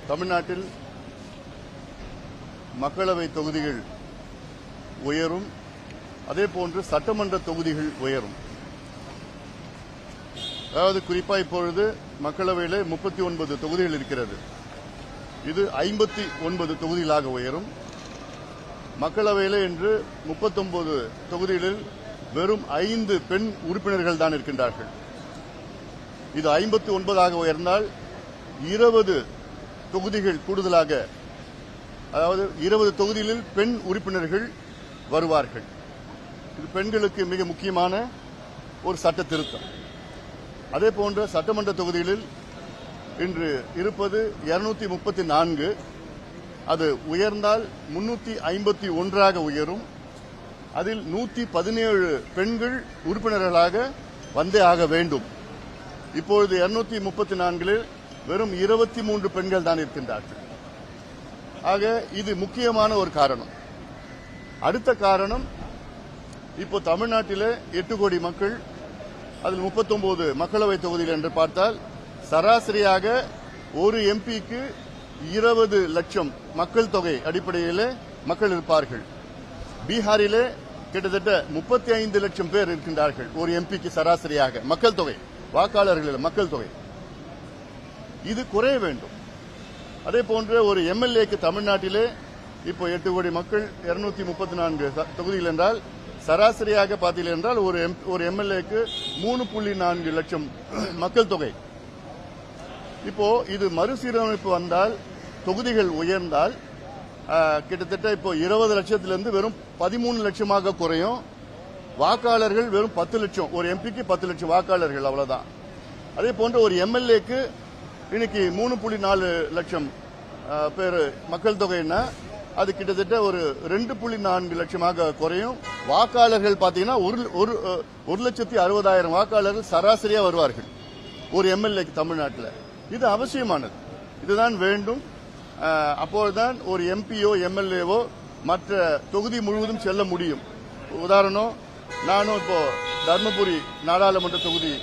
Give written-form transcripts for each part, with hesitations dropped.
தமிழ்நாட்டில் மக்களவை தொகுதிகள் உயரும், அதேபோன்று சட்டமன்ற தொகுதிகள் உயரும். அதாவது குறிப்பா இப்பொழுது மக்களவையில் 39 தொகுதிகள் இருக்கிறது. இது 59 தொகுதிகளாக உயரும். மக்களவையில் இன்று 39 தொகுதிகளில் வெறும் 5 பெண் உறுப்பினர்கள் தான் இருக்கின்றார்கள். இது 59 உயர்ந்தால் 20 தொகுதிகள் கூடுதலாக, அதாவது 20 தொகுதிகளில் பெண் உறுப்பினர்கள் வருவார்கள். இது பெண்களுக்கு மிக முக்கியமான ஒரு சட்ட திருத்தம். அதேபோன்ற சட்டமன்ற தொகுதிகளில் இன்று இருப்பது 234. அது உயர்ந்தால் 351 உயரும். அதில் 117 பெண்கள் உறுப்பினர்களாக வந்தே ஆக வேண்டும். இப்பொழுது 234 வெறும் 23 பெண்கள் தான் இருக்கின்றார்கள். ஆக இது முக்கியமான ஒரு காரணம். அடுத்த காரணம், இப்போ தமிழ்நாட்டிலே 8 கோடி மக்கள், அதில் 39 மக்களவை தொகுதிகள் என்று பார்த்தால் சராசரியாக ஒரு எம்பிக்கு 20 லட்சம் மக்கள் தொகை அடிப்படையில் மக்கள் இருப்பார்கள். பீகாரிலே கிட்டத்தட்ட 35 லட்சம் பேர் இருக்கின்றார்கள் ஒரு எம்பிக்கு சராசரியாக மக்கள் தொகை, வாக்காளர்கள் மக்கள் தொகை. இது குறைய வேண்டும். அதே போன்ற ஒரு எம்எல்ஏக்கு தமிழ்நாட்டிலே இப்போ 8 கோடி மக்கள் 234 தொகுதிகள் என்றால் சராசரியாக பார்த்தீர்கள் என்றால் ஒரு எம்எல்ஏக்கு 3.4 லட்சம் மக்கள் தொகை. இப்போ இது மறுசீரமைப்பு வந்தால், தொகுதிகள் உயர்ந்தால் கிட்டத்தட்ட இப்போ 20 லட்சத்திலிருந்து வெறும் 13 லட்சமாக குறையும். வாக்காளர்கள் வெறும் 10 லட்சம், ஒரு எம்பிக்கு 10 லட்சம் வாக்காளர்கள், அவ்வளவுதான். அதே போன்ற ஒரு எம்எல்ஏக்கு இன்னைக்கு 3.4 லட்சம் பேர் மக்கள் தொகைன்னா அது கிட்டத்தட்ட ஒரு 2.4 லட்சமாக குறையும். வாக்காளர்கள் பார்த்தீங்கன்னா 1,60,000 வாக்காளர்கள் சராசரியா வருவார்கள் ஒரு எம்எல்ஏக்கு தமிழ்நாட்டில். இது அவசியமானது, இதுதான் வேண்டும். அப்போதுதான் ஒரு எம்பியோ எம்எல்ஏவோ மற்ற தொகுதி முழுவதும் செல்ல முடியும். உதாரணம், நானும் இப்போ தர்மபுரி நாடாளுமன்ற தொகுதி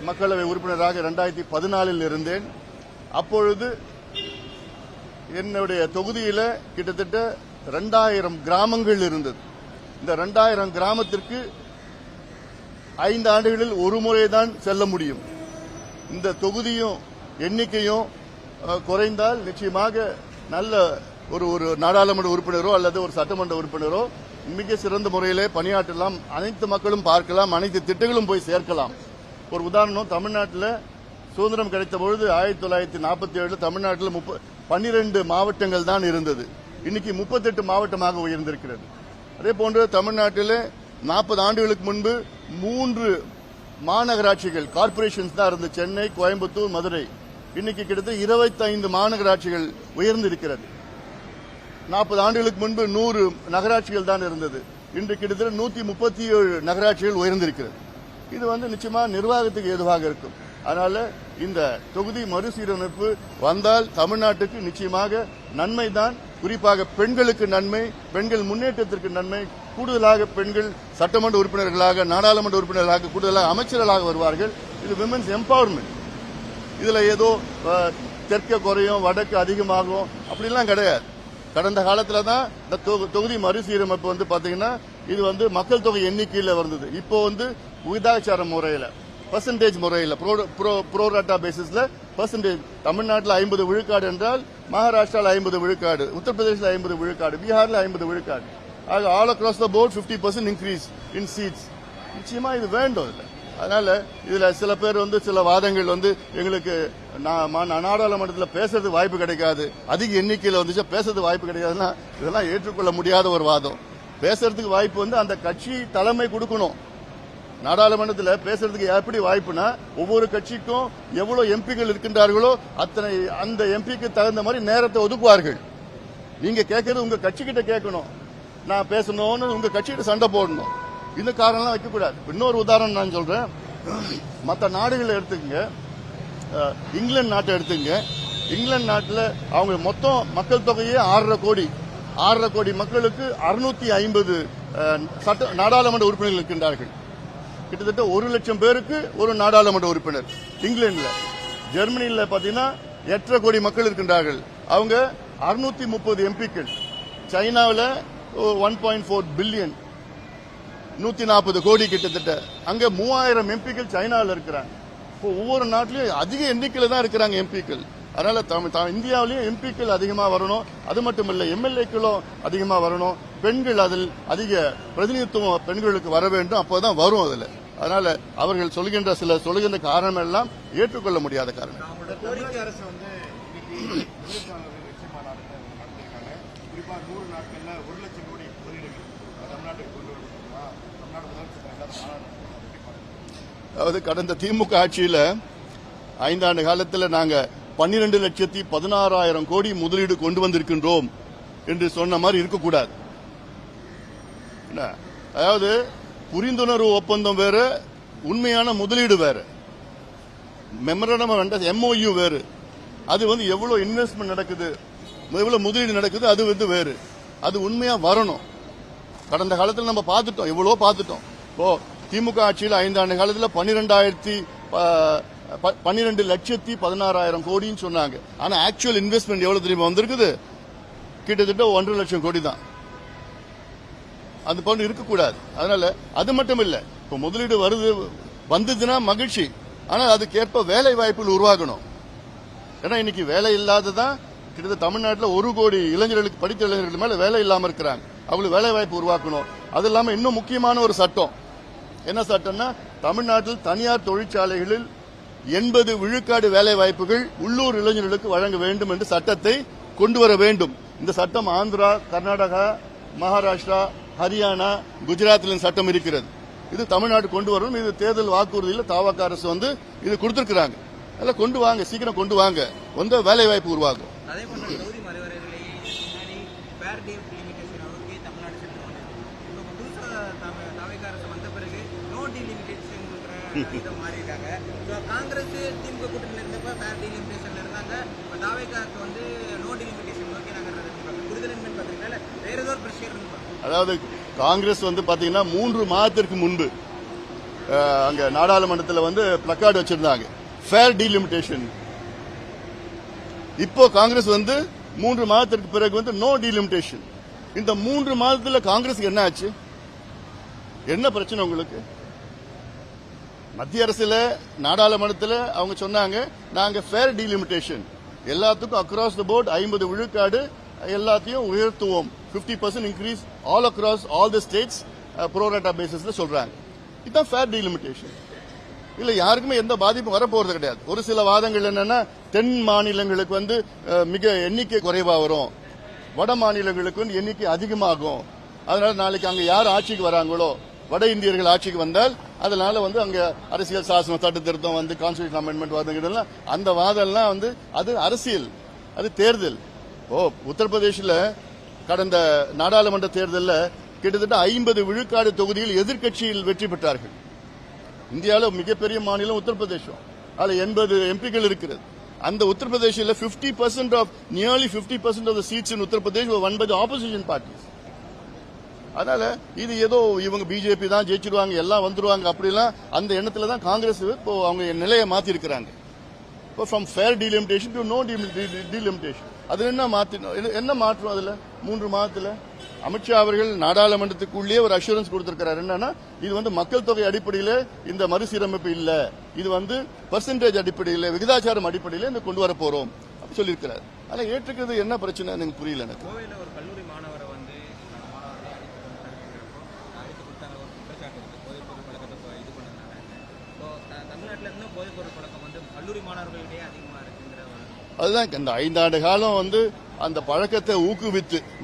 மக்களவை உறுப்பினராக 2014 இருந்தேன். அப்பொழுது என்னுடைய தொகுதியில கிட்டத்தட்ட 2000 கிராமங்கள் இருந்தது. இந்த 2000 கிராமத்திற்கு 5 ஆண்டுகளில் ஒரு முறைதான் செல்ல முடியும். இந்த தொகுதியும் எண்ணிக்கையும் குறைந்தால் நிச்சயமாக நல்ல ஒரு நாடாளுமன்ற உறுப்பினரோ அல்லது ஒரு சட்டமன்ற உறுப்பினரோ மிக சிறந்த முறையிலே பணியாற்றலாம். அனைத்து மக்களும் பார்க்கலாம், அனைத்து திட்டங்களும் போய் சேர்க்கலாம். ஒரு உதாரணம், தமிழ்நாட்டில் சுதந்திரம் கிடைத்த பொழுது 1947 தமிழ்நாட்டில் 12 மாவட்டங்கள் தான் இருந்தது. இன்னைக்கு 38 மாவட்டமாக உயர்ந்திருக்கிறது. அதே போன்று தமிழ்நாட்டில் 40 ஆண்டுகளுக்கு முன்பு 3 மாநகராட்சிகள், கார்பரேஷன்ஸ் தான் இருந்தது, சென்னை, கோயம்புத்தூர், மதுரை. இன்னைக்கு கிட்டத்தட்ட 25 மாநகராட்சிகள் உயர்ந்திருக்கிறது. 40 ஆண்டுகளுக்கு முன்பு 100 நகராட்சிகள் தான் இருந்தது. இன்று கிட்டத்தட்ட 137 நகராட்சிகள் உயர்ந்திருக்கிறது. இது நிச்சயமா நிர்வாகத்துக்கு ஏதுவாக இருக்கும். அதனால இந்த தொகுதி மறுசீரமைப்பு வந்தால் தமிழ்நாட்டுக்கு நிச்சயமாக நன்மைதான். குறிப்பாக பெண்களுக்கு நன்மை, பெண்கள் முன்னேற்றத்திற்கு நன்மை. கூடுதலாக பெண்கள் சட்டமன்ற உறுப்பினர்களாக, நாடாளுமன்ற உறுப்பினர்களாக, கூடுதலாக அமைச்சர்களாக வருவார்கள். இது விமென்ஸ் எம்பவர்மெண்ட். இதுல ஏதோ தெற்கு குறையும் வடக்கு அதிகமாகும் அப்படிலாம் கிடையாது. கடந்த காலத்துல தான் இந்த தொகுதி மறுசீரமைப்பு பாத்தீங்கன்னா இது மக்கள் தொகை எண்ணிக்கையில் வந்தது. இப்போ விகிதாச்சார முறையில், பெர்சன்டேஜ் முறையில், ப்ரோராட்டா பேசிஸ்ல பெர்சன்டேஜ். தமிழ்நாட்டில் 50 விழுக்காடு என்றால் மகாராஷ்டிராவில் 50 விழுக்காடு, உத்தரப்பிரதேசில் 50 விழுக்காடு, பீகாரில் 50 விழுக்காடு. ஆக all across the board 50% increase in seats. நிச்சயமா இது வேண்டும். இல்லை அதனால இதுல சில பேர் சில வாதங்கள் எங்களுக்கு நாடாளுமன்றத்தில் பேசுறதுக்கு வாய்ப்பு கிடைக்காது, அதிக எண்ணிக்கையில் பேசுறதுக்கு வாய்ப்பு கிடைக்காதுன்னா இதெல்லாம் ஏற்றுக்கொள்ள முடியாத ஒரு வாதம். பேசுறதுக்கு வாய்ப்பு அந்த கட்சி தலைமை கொடுக்கணும். நாடாளுமன்றத்தில் பேசுறதுக்கு எப்படி வாய்ப்புனா, ஒவ்வொரு கட்சிக்கும் எவ்வளவு எம்பிக்கள் இருக்கின்றார்களோ அத்தனை அந்த எம்பிக்கு தகுந்த மாதிரி நேரத்தை ஒதுக்குவார்கள். நீங்க கேட்கறது உங்க கட்சி கிட்ட கேட்கணும். நான் பேசணும்னு உங்க கட்சிகிட்ட சண்டை போடணும். இந்த காரணம்லாம் வைக்கக்கூடாது. இன்னொரு உதாரணம் நான் சொல்றேன். மற்ற நாடுகளை எடுத்துக்கங்க, இங்கிலாந்து நாட்டை எடுத்துங்க. இங்கிலாந்து நாட்டில் அவங்க மொத்தம் மக்கள் தொகையே 6.5 கோடி மக்களுக்கு 650 நாடாளுமன்ற உறுப்பினர்கள் இருக்கின்றார்கள். கிட்டத்தட்ட 1 லட்சம் பேருக்கு ஒரு நாடாளுமன்ற உறுப்பினர் இங்கிலாந்துல. ஜெர்மனியில் பாத்தீங்கன்னா 8.5 கோடி மக்கள் இருக்கின்றார்கள். அவங்க 630 எம்பிக்கள். சைனாவில் 1.4 பில்லியன், 140 கோடி கிட்டத்தட்ட. அங்க 3000 எம்பிக்கள் சைனாவில் இருக்கிறாங்க. இப்போ ஒவ்வொரு நாட்டிலும் அதிக எண்ணிக்கையில் தான் இருக்கிறாங்க எம்பிக்கள். அதனால இந்தியாவிலேயும் எம்பிக்கள் அதிகமா வரணும். அது மட்டும் இல்ல, எம்எல்ஏக்களும் அதிகமா வரணும். பெண்கள் அதில் அதிக பிரதிநிதித்துவம் பெண்களுக்கு வர வேண்டும். அப்போதான் வரும் அதுல. அதனால அவர்கள் சொல்கின்ற காரணம் எல்லாம் ஏற்றுக்கொள்ள முடியாத காரணம். அதாவது கடந்த திமுக ஆட்சியில் 5 ஆண்டு காலத்தில் நாங்க 12,16,000 கோடி முதலீடு கொண்டு வந்திருக்கின்றோம் என்று சொன்ன மாதிரி இருக்கக்கூடாது. அதாவது புரிந்துணர்வு ஒப்பந்தம் வேற, உண்மையான முதலீடு வேற. மெமரண்டம் MOU வேறு. அது எவ்வளவு இன்வெஸ்ட்மெண்ட் நடக்குது, எவ்வளவு முதலீடு நடக்குது, அது வேறு. அது உண்மையா வரணும். கடந்த காலத்தில் நம்ம பார்த்துட்டோம், எவ்வளவோ பார்த்துட்டோம். இப்போ திமுக ஆட்சியில் 5 ஆண்டு காலத்தில் 12,16,000 கோடின்னு சொன்னாங்க. ஆனா ஆக்சுவல் இன்வெஸ்ட்மெண்ட் எவ்வளவு தெரியுமா வந்திருக்குது? கிட்டத்தட்ட 1.5 லட்சம் கோடி தான். அது போன்று இருக்கக்கூடாது. அதனால அது மட்டும் இல்ல, இப்போ முதலீடு வந்ததுன்னா மகிழ்ச்சி. ஆனால் அதுக்கேற்ப வேலை வாய்ப்புகள் உருவாகணும். ஏன்னா இன்னைக்கு வேலை இல்லாததான் கிட்டத்தட்ட தமிழ்நாட்டில் 1 கோடி இளைஞர்களுக்கு, படித்த இளைஞர்கள் மேல வேலை இல்லாம இருக்கிறாங்க. அவங்களுக்கு வேலை வாய்ப்பு உருவாக்கணும். அது இல்லாம இன்னும் முக்கியமான ஒரு சட்டம். என்ன சட்டம்னா, தமிழ்நாட்டில் தனியார் தொழிற்சாலைகளில் 80 விழுக்காடு வேலை வாய்ப்புகள் உள்ளூர் இளைஞர்களுக்கு வழங்க வேண்டும் என்று சட்டத்தை கொண்டு வர வேண்டும். இந்த சட்டம் ஆந்திரா, கர்நாடகா, மகாராஷ்டிரா, ஹரியானா, குஜராத்தில் சட்டம் இருக்கிறது. இது தமிழ்நாடு கொண்டு வரணும். இது தேர்தல் வாக்குறுதியில் தவாக அரசு இது கொடுத்திருக்கிறாங்க. அதெல்லாம் கொண்டு வாங்க, சீக்கிரம் கொண்டு வாங்க. வேலை வாய்ப்பு உருவாகும். காங்கிரஸ் திமுக கூட்டணியில் இருந்தப்ப ஃபேர் டீலிமிட்டேஷன்ல இருந்தாங்க. தாவேகாக்கு நோ டீலிமிட்டேஷன் நோக்கி நாங்கள் வேற ஏதோ ஒரு பிரஷர் இருந்தாங்க. அதாவது காங்கிரஸ் பாத்தீங்கன்னா 3 மாதத்திற்கு முன்பு அங்க நாடாளுமன்றத்தில் பிளக்கார்டு வச்சிருந்தாங்க, ஃபேர் டீலிமிட்டேஷன். இப்போ காங்கிரஸ் 3 மாதத்திற்கு பிறகு நோ டீலிமிட்டேஷன். இந்த 3 மாதத்துல காங்கிரஸுக்கு என்ன ஆச்சு? என்ன பிரச்சனை உங்களுக்கு? மத்திய அரசுல நாடாளுமன்றத்தில் அவங்க சொன்னாங்க, நாங்க ஃபேர் டீலிமிட்டேஷன் எல்லாத்துக்கும் அக்ராஸ் த போர்ட் 50 விழுக்காடு எல்லாத்தையும் உயர்த்துவோம், 50% increase all across all the states pro rata பேசிஸ்ல சொல்றாங்க. இதுதான் ஃபேர் டீலிமிட்டேஷன். இல்ல யாருக்குமே எந்த பாதிப்பும் வரப்போறது கிடையாது. ஒரு சில வாதங்கள் என்னன்னா, தென் மாநிலங்களுக்கு மிக எண்ணிக்கை குறைவா வரும், வட மாநிலங்களுக்கு எண்ணிக்கை அதிகமாகும். அதனால நாளைக்கு அங்க யார் ஆட்சிக்கு வராங்களோ, வட இந்தியர்கள் ஆட்சிக்கு வந்தால் அதனால அங்க அரசியல் சாசன சட்ட திருத்தம் கான்ஸ்டிடியூஷன் அமெண்ட்மெண்ட் வாதங்கள், அந்த வாதம் எல்லாம் அது அரசியல், அது தேர்தல். உத்தரப்பிரதேசில் கடந்த நாடாளுமன்ற தேர்தலில் கிட்டத்தட்ட 50 விழுக்காடு தொகுதியில் எதிர்க்கட்சியில் வெற்றி பெற்றார்கள். இந்தியாவில் மிகப்பெரிய மாநிலம் உத்தரப்பிரதேசம். அதில் 80 எம்பிக்கள் இருக்கிறது. அந்த உத்தரப்பிரதேசில் 50% of the seeds in Uttar Pradesh were won by the opposition parties. அதனால இது ஏதோ இவங்க பிஜேபி தான் ஜெயிச்சிருவாங்க, எல்லாம் வந்துருவாங்க அப்படிலாம் அந்த எண்ணத்துல தான் காங்கிரஸ் இப்போ அவங்க நிலையை மாத்தி இருக்கிறாங்க. இப்போ from fair delimitation to no delimitation. அது என்ன மாற்றம் அதுல 3 மாதத்துல? அமித்ஷா அவர்கள் நாடாளுமன்றத்துக்குள்ளேயே ஒரு அஷூரன்ஸ் கொடுத்திருக்கிறார். என்னன்னா, இது மக்கள் தொகை அடிப்படையில் இந்த மறுசீரமைப்பு இல்ல, இது பெர்சன்டேஜ் அடிப்படையில், விகிதாச்சாரம் அடிப்படையில் கொண்டு வர போறோம் அப்படி சொல்லியிருக்கிறார். ஆனா ஏற்றுக்கிறது என்ன பிரச்சனை எனக்கு புரியல. எனக்கு அதுதான் இந்த 5 ஆண்டு காலம் அந்த பழக்கத்தை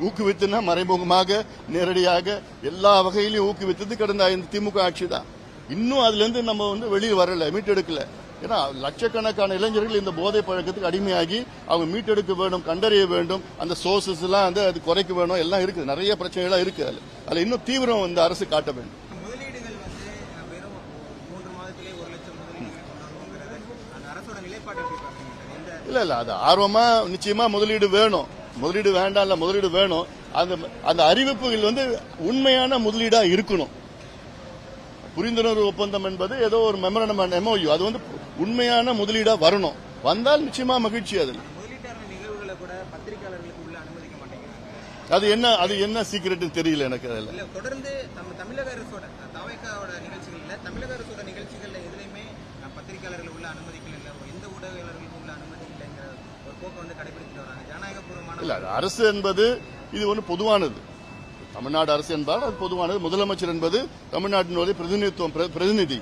ஊக்குவித்துனா மறைமுகமாக நேரடியாக எல்லா வகையிலையும் ஊக்குவித்தது கடந்த திமுக ஆட்சி தான். இன்னும் அதுல இருந்து நம்ம வெளியே வரல, மீட்டெடுக்கல. ஏன்னா லட்சக்கணக்கான இளைஞர்கள் இந்த போதை பழக்கத்துக்கு அடிமையாகி அவங்க மீட்டெடுக்க வேண்டும், கண்டறிய வேண்டும், அந்த சோர்சஸ் எல்லாம் அது குறைக்க வேணும், எல்லாம் இருக்குது. நிறைய பிரச்சனைகள் இருக்கு. அதுல இன்னும் தீவிரம் அரசு காட்ட வேண்டும். இல்ல அது ஆர்வமா நிச்சயமா முதலீடு வேணும், முதலீடு வேண்டாம் இல்ல, முதலீடு வேணும். அந்த அறிவிப்புகள் உண்மையான முதலீடா இருக்கணும். புரிந்துணர்வு ஒப்பந்தம் என்பது ஏதோ ஒரு மெமரண்டம் MOU, அது உண்மையான முதலீடா வரணும். வந்தால் நிச்சயமா மகிழ்ச்சி. அதில் முதலீட்டாளர் நிகழ்வுகளை கூட பத்திரிகையாளர்களுக்கு உள்ள அனுமதிக்க மாட்டேங்கிறாங்க. அது என்ன சீக்கிரட்னு தெரியல எனக்கு. அதில் இல்ல தொடர்ந்து நம்ம தமிழக அரசோட தாவேக்காவோட நிகழ்ச்சிகள்ல தமிழக அரசோட நிகழ்ச்சிகள்ல எதுலையுமே பத்திரிகையாளர்கள் உள்ள அனுமதிக்கல, இல்ல எந்த ஊடகங்களுக்கும் உள்ள அனுமதி இல்லைங்கிற ஒரு போக்கு வந்து கடைபிடித்து வராங்க. ஜனநாயகபூர்வமான இல்ல அரசு என்பது இது ஒன்று பொதுவானது. தமிழ்நாடு அரசு என்பதால் அது பொதுவானது. முதலமைச்சர் என்பது தமிழ்நாட்டினுடைய பிரதிநிதி.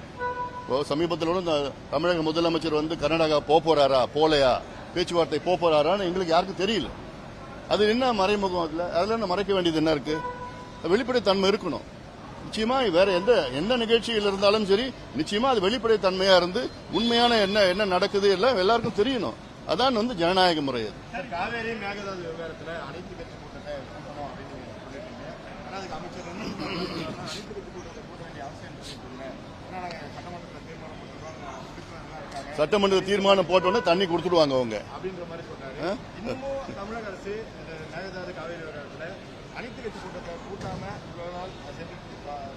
இப்போ சமீபத்தில் கூட தமிழக முதலமைச்சர் வந்து கர்நாடகா போறாரா போலையா பேச்சுவார்த்தை போறாரான்னு எங்களுக்கு யாருக்கும் தெரியல. அது என்ன மறைமுகம்? அதுல என்ன மறைக்க வேண்டியது என்ன இருக்கு? வெளிப்படைத்தன்மை இருக்கணும். நிச்சயமா வேற எந்த நிகழ்ச்சியில் இருந்தாலும் சரி, நிச்சயமா அது வெளிப்படைத்தன்மையா இருந்து உண்மையான என்ன நடக்குது எல்லாம் எல்லாருக்கும் தெரியணும். அதான் வந்து ஜனநாயக முறை. காவேரி மேகதாது விவகாரத்துல அனைத்து கட்சி கூட்டத்தை கூட்டணும் அப்படின்னு சொல்லிட்டீங்க. ஆனா அதுக்கு அமைச்சர் வந்து அனைத்து கட்சி கூட்டத்தை கூட்ட வேண்டிய அவசியம் சொல்லிட்டு ஏன்னா சட்டமன்றத்தில் தீர்மானம் போட்டுருவாங்க, சட்டமன்ற தீர்மானம் போட்டோன்னே தண்ணி கொடுத்துடுவாங்க அவங்க அப்படின்ற மாதிரி சொல்றாரு. இன்னமும் தமிழக அரசு இந்த மேகதாது காவேரி விவகாரத்துல அனைத்து கட்சி கூட்டத்தை கூட்டாம இவ்வளவு நாள்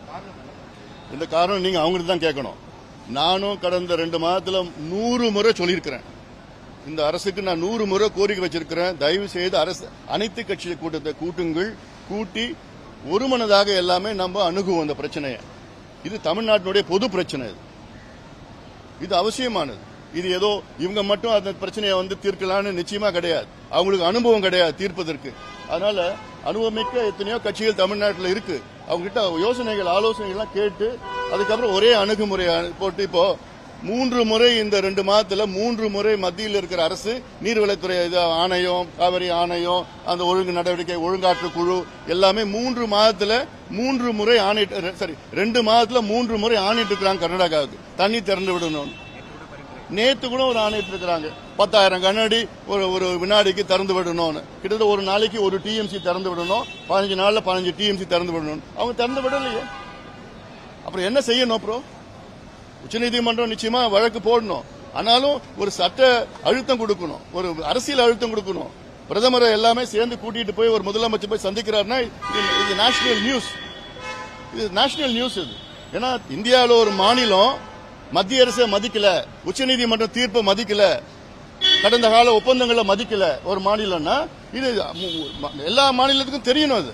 காரணம் என்ன? இந்த காரணம் நீங்க அவங்களுக்கு தான் கேட்கணும். நானும் கடந்த 2 மாதத்துல 100 முறை சொல்லியிருக்கிறேன். இந்த அரசுக்கு நான் 100 முறை கோரிக்கை வச்சிருக்கிறேன். தயவு செய்து அரசு அனைத்து கட்சி கூட்டத்தை கூட்டுங்கள், கூட்டி ஒருமனதாக எல்லாமே நம்ம அணுகுவோம் இந்த பிரச்சனையை. இது தமிழ்நாட்டினுடைய பொது பிரச்சனை. இது அவசியமானது. இது ஏதோ இவங்க மட்டும் அந்த பிரச்சனையை வந்து தீர்க்கலான்னு நிச்சயமா கிடையாது. அவங்களுக்கு அனுபவம் கிடையாது தீர்ப்பதற்கு. அதனால அனுபவமிக்க எத்தனையோ கட்சிகள் தமிழ்நாட்டில் இருக்கு. அவங்க கிட்ட யோசனைகள் ஆலோசனைகள்லாம் கேட்டு அதுக்கப்புறம் ஒரே அணுகுமுறை போட்டு இப்போ 3 முறை இந்த 2 மாதத்துல 3 முறை மத்தியில் இருக்கிற அரசு நீர்வளத்துறை ஆணையம், காவிரி ஆணையம், அந்த ஒழுங்கு நடவடிக்கை ஒழுங்காற்று குழு எல்லாமே 3 மாதத்துல 3 முறை ஆணைட்டு, சரி 2 மாதத்துல 3 முறை ஆணைட்டு இருக்கிறாங்க கர்நாடகாவுக்கு தண்ணி திறந்து விடணும். நேத்து கூட ஒரு ஆணைட்டு இருக்கிறாங்க 10,000 கனஅடி ஒரு வினாடிக்கு திறந்து விடணும்னு. கிட்டத்தட்ட ஒரு நாளைக்கு 1 டிஎம்சி திறந்து விடணும், 15 நாள்ல 15 டிஎம்சி திறந்து விடணும். அவங்க திறந்து விடலையே. அப்புறம் என்ன செய்யணும்? அப்புறம் உச்சநீதிமன்றம் நிச்சயமா வழக்கு போடணும். ஆனாலும் ஒரு சட்ட அழுத்தம் கொடுக்கணும், ஒரு அரசியல் அழுத்தம் கொடுக்கணும். பிரதமரை எல்லாமே சேர்ந்து கூட்டிட்டு போய் ஒரு முதலமைச்சர் போய் சந்திக்கிறாருன்னா இது நேஷனல் நியூஸ். இது நேஷனல் நியூஸ். இது ஏன்னா இந்தியாவில் ஒரு மாநிலம் மத்திய அரசை மதிக்கல, உச்சநீதிமன்ற தீர்ப்பை மதிக்கல, கடந்த கால ஒப்பந்தங்களை மதிக்கல ஒரு மாநிலம்னா இது எல்லா மாநிலத்துக்கும் தெரியணும். அது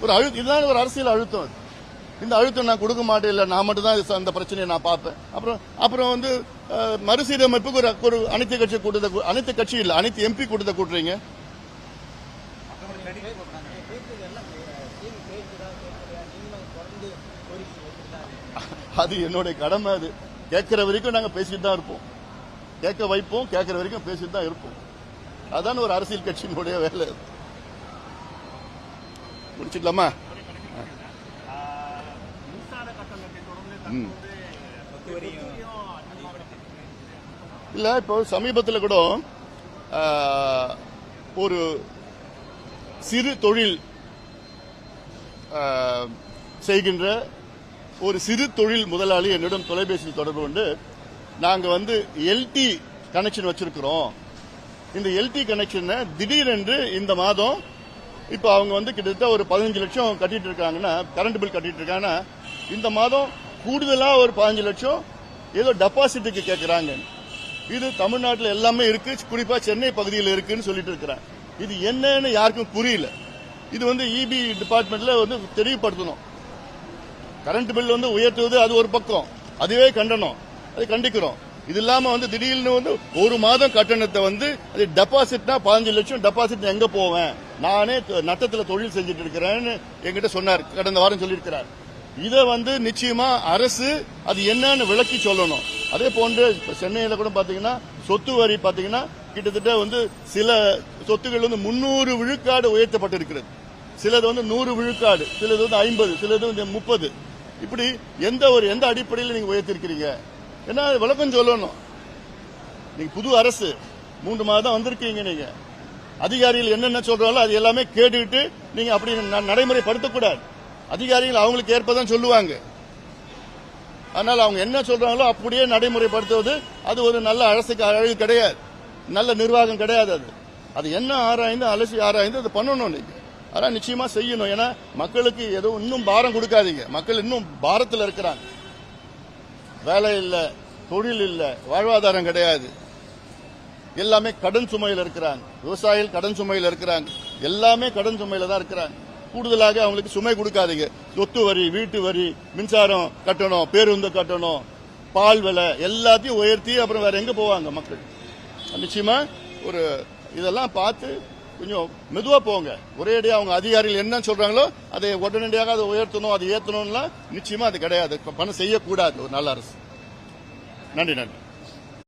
ஒரு இதுதான் ஒரு அரசியல் அழுத்தம். அது இந்த அழுத்தம் நான் கொடுக்க மாட்டேன், இல்ல நான் மட்டும் தான் அந்த பிரச்சனையை நான் பார்ப்பேன். அப்புறம் வந்து மறுசீரமைப்புக்கு ஒரு அனைத்து கட்சி கூட்டத்தை, அனைத்து கட்சி இல்ல அனைத்து எம்பி கூட்டத்தை கூட்டுறீங்க. அது என்னுடைய கடமை. அது கேட்கிற வரைக்கும் நாங்க பேசிட்டு தான் இருப்போம், கேட்க வைப்போம், கேட்கிற வரைக்கும் பேசிட்டு தான் இருப்போம். அதான் ஒரு அரசியல் கட்சியினுடைய வேலை. முடிச்சுக்கலாமா? இல்ல இப்போ சமீபத்தில் கூட ஒரு சிறு தொழில் செய்கின்ற ஒரு சிறு தொழில் முதலாளி என்னிடம் தொலைபேசியில் தொடர்பு கொண்டு நாங்க வந்து எல்டி கனெக்ஷன் வச்சிருக்கிறோம், இந்த எல்டி கனெக்ஷனை திடீரென்று இந்த மாதம் இப்ப அவங்க வந்து கிட்டத்தட்ட ஒரு 15 லட்சம் கட்டிட்டு இருக்காங்கன்னா, கரண்ட் பில் கட்டிட்டு இருக்காங்கன்னா, இந்த மாதம் கூடுதலா ஒரு 15 லட்சம் ஏதோ டெபாசிட்டுக்கு கேட்கிறாங்க. இது தமிழ்நாட்டில் எல்லாமே இருக்கு, குறிப்பா சென்னை பகுதியில் இருக்குன்னு சொல்லிட்டு இருக்கிறாங்க. இது என்னன்னு யாருக்கும் புரியல. இது வந்து இபி டிபார்ட்மெண்ட்ல வந்து தெளிவுபடுத்தணும். கரண்ட் பில் வந்து உயர்த்துவது அது ஒரு பக்கம், அதுவே கண்டனம், அதை கண்டிக்கிறோம். இது இல்லாம வந்து திடீர்னு வந்து ஒரு மாதம் கட்டணத்தை வந்து அது டெபாசிட்னா 15 லட்சம் டெபாசிட் எங்க போவேன், நானே நட்டத்தில் தொழில் செஞ்சுட்டு இருக்கிறேன்னு என்கிட்ட சொன்னார், கடந்த வாரம் சொல்லியிருக்கிறார். இதை வந்து நிச்சயமா அரசு அது என்னன்னு விளக்கி சொல்லணும். அதே போன்று சென்னையில கூட பாத்தீங்கன்னா சொத்து வரி பாத்தீங்கன்னா கிட்டத்தட்ட வந்து சில சொத்துக்கள் வந்து 300 விழுக்காடு உயர்த்தப்பட்டிருக்கிறது. சிலது வந்து 100 விழுக்காடு, சிலது வந்து 50, சிலது வந்து 30. இப்படி எந்த அடிப்படையில் நீங்க உயர்த்திருக்கிறீங்க என்ன விளக்கம் சொல்லணும். நீங்க புது அரசு 3 மாதம் வந்திருக்கீங்க. நீங்க அதிகாரிகள் என்னென்ன சொல்றாங்களோ அது எல்லாமே கேட்டுக்கிட்டு நீங்க அப்படி நடைமுறைப்படுத்தக்கூடாது. அதிகாரிகள் அவங்களுக்கு ஏற்பதான் சொல்லுவாங்க. அதனால அவங்க என்ன சொல்றாங்களோ அப்படியே நடைமுறைப்படுத்துவது அது ஒரு நல்ல அரசுக்கு அழகு கிடையாது, நல்ல நிர்வாகம் கிடையாது. அது என்ன ஆராய்ந்து அலசி ஆராய்ந்து அது பண்ணணும். நீங்க அதான் நிச்சயமா செய்யணும். ஏன்னா மக்களுக்கு ஏதோ இன்னும் பாரம் கொடுக்காதீங்க. மக்கள் இன்னும் பாரத்தில் இருக்கிறாங்க. வேலை இல்ல, தொழில் இல்ல, வாழ்வாதாரம் கிடையாது. எல்லாமே கடன் சுமையில் இருக்கிறாங்க. விவசாயிகள் கடன் சுமையில் இருக்கிறாங்க. எல்லாமே கடன் சுமையில தான் இருக்கிறாங்க. கூடுதலாக அவங்களுக்கு சுமை கொடுக்காதீங்க. சொத்து வரி, வீட்டு வரி, மின்சாரம் கட்டணும், பேருந்து கட்டணும், பால் விலை எல்லாத்தையும் உயர்த்தி அப்புறம் வேற எங்க போவாங்க மக்கள்? நிச்சயமா ஒரு இதெல்லாம் பார்த்து கொஞ்சம் மெதுவா போங்க. ஒரேடியா அவங்க அதிகாரிகள் என்ன சொல்றாங்களோ அதை உடனடியாக அதை உயர்த்தணும், அதை ஏற்றணும்லாம் நிச்சயமா அது கிடையாது. பணம் செய்யக்கூடாது ஒரு நல்ல அரசு. நன்றி.